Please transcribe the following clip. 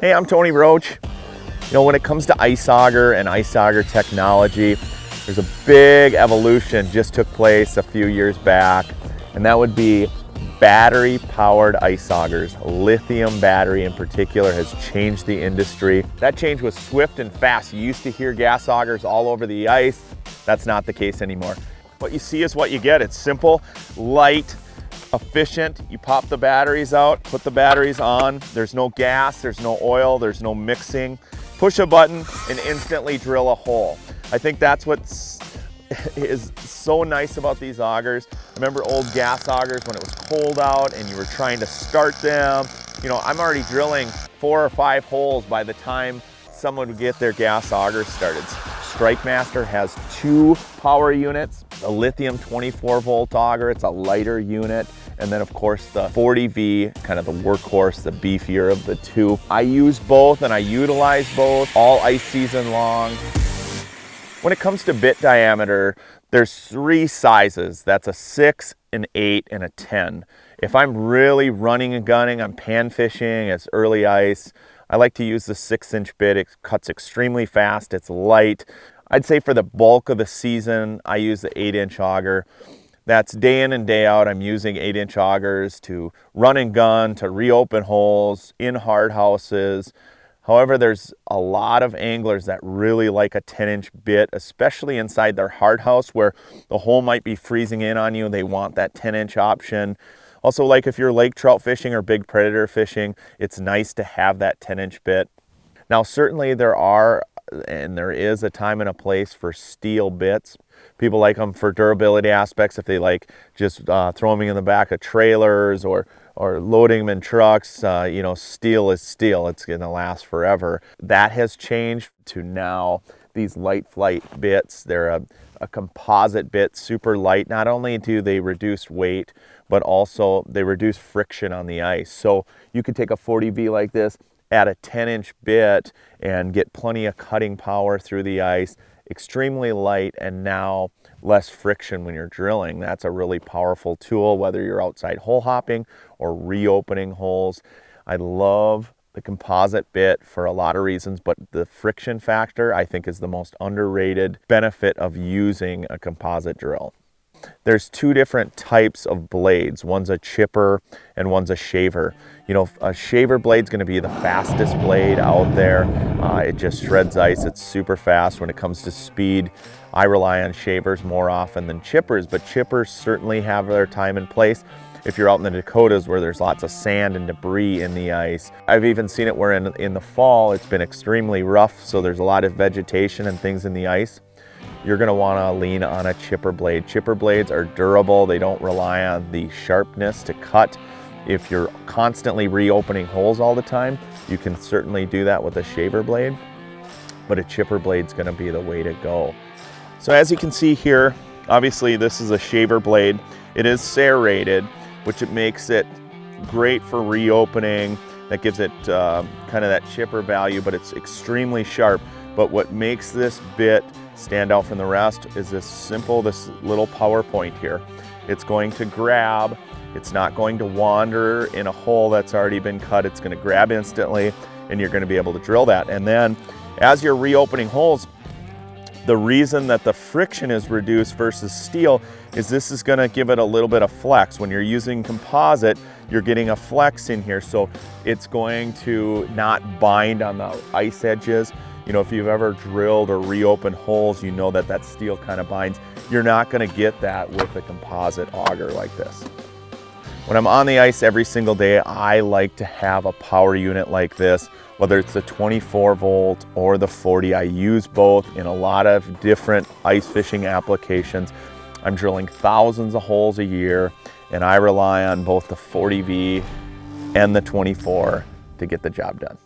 Hey, I'm Tony Roach. You know, when it comes to ice auger and ice auger technology, there's a big evolution just took place a few years back, and that would be battery-powered ice augers. Lithium battery in particular has changed the industry. That change was swift and fast. You used to hear gas augers all over the ice. That's not the case anymore. What you see is what you get. It's simple, light, efficient. You pop the batteries out, put the batteries on. There's no gas, there's no oil, there's no mixing. Push a button and instantly drill a hole. I think that's what is so nice about these augers. Remember old gas augers when it was cold out and you were trying to start them? You know, I'm already drilling 4 or 5 holes by the time someone would get their gas auger started. StrikeMaster has 2 power units, a lithium 24-volt auger, it's a lighter unit, and then of course the 40V, kind of the workhorse, the beefier of the 2. I use both and I utilize both all ice season long. When it comes to bit diameter, there's 3 sizes. That's a 6, an 8, and a 10. If I'm really running and gunning, I'm pan fishing, it's early ice, I like to use the 6-inch bit. It cuts extremely fast, it's light. I'd say for the bulk of the season, I use the 8-inch auger. That's day in and day out. I'm using 8-inch augers to run and gun, to reopen holes, in hard houses. However, there's a lot of anglers that really like a 10-inch bit, especially inside their hard house where the hole might be freezing in on you. They want that 10-inch option. Also, like if you're lake trout fishing or big predator fishing, it's nice to have that 10-inch bit. Now, certainly there is a time and a place for steel bits. People like them for durability aspects, if they like just throwing them in the back of trailers or loading them in trucks. You know, steel is steel. It's going to last forever. That has changed to now these light flight bits. They're a composite bit, super light. Not only do they reduce weight, but also they reduce friction on the ice. So you could take a 40V like this, add a 10-inch bit, and get plenty of cutting power through the ice. Extremely light and now less friction when you're drilling. That's a really powerful tool, whether you're outside hole hopping or reopening holes. I love the composite bit for a lot of reasons, but the friction factor I think is the most underrated benefit of using a composite drill. There's 2 different types of blades. One's a chipper and one's a shaver. You know, a shaver blade's going to be the fastest blade out there. It just shreds ice. It's super fast. When it comes to speed, I rely on shavers more often than chippers, but chippers certainly have their time and place if you're out in the Dakotas where there's lots of sand and debris in the ice. I've even seen it where in the fall it's been extremely rough, so there's a lot of vegetation and things in the ice. You're going to want to lean on a chipper blade. Chipper blades are durable. They don't rely on the sharpness to cut. If you're constantly reopening holes all the time, you can certainly do that with a shaver blade, but a chipper blade's going to be the way to go. So as you can see here, obviously this is a shaver blade. It is serrated, which it makes it great for reopening. That gives it kind of that chipper value, but it's extremely sharp. But what makes this bit stand out from the rest is this little power point here. It's going to grab, it's not going to wander in a hole that's already been cut. It's going to grab instantly and you're going to be able to drill that. And then as you're reopening holes, the reason that the friction is reduced versus steel is this is going to give it a little bit of flex. When you're using composite, you're getting a flex in here, so it's going to not bind on the ice edges. You know, if you've ever drilled or reopened holes, you know that steel kind of binds. You're not going to get that with a composite auger like this. When I'm on the ice every single day, I like to have a power unit like this, whether it's the 24-volt or the 40. I use both in a lot of different ice fishing applications. I'm drilling thousands of holes a year, and I rely on both the 40V and the 24 to get the job done.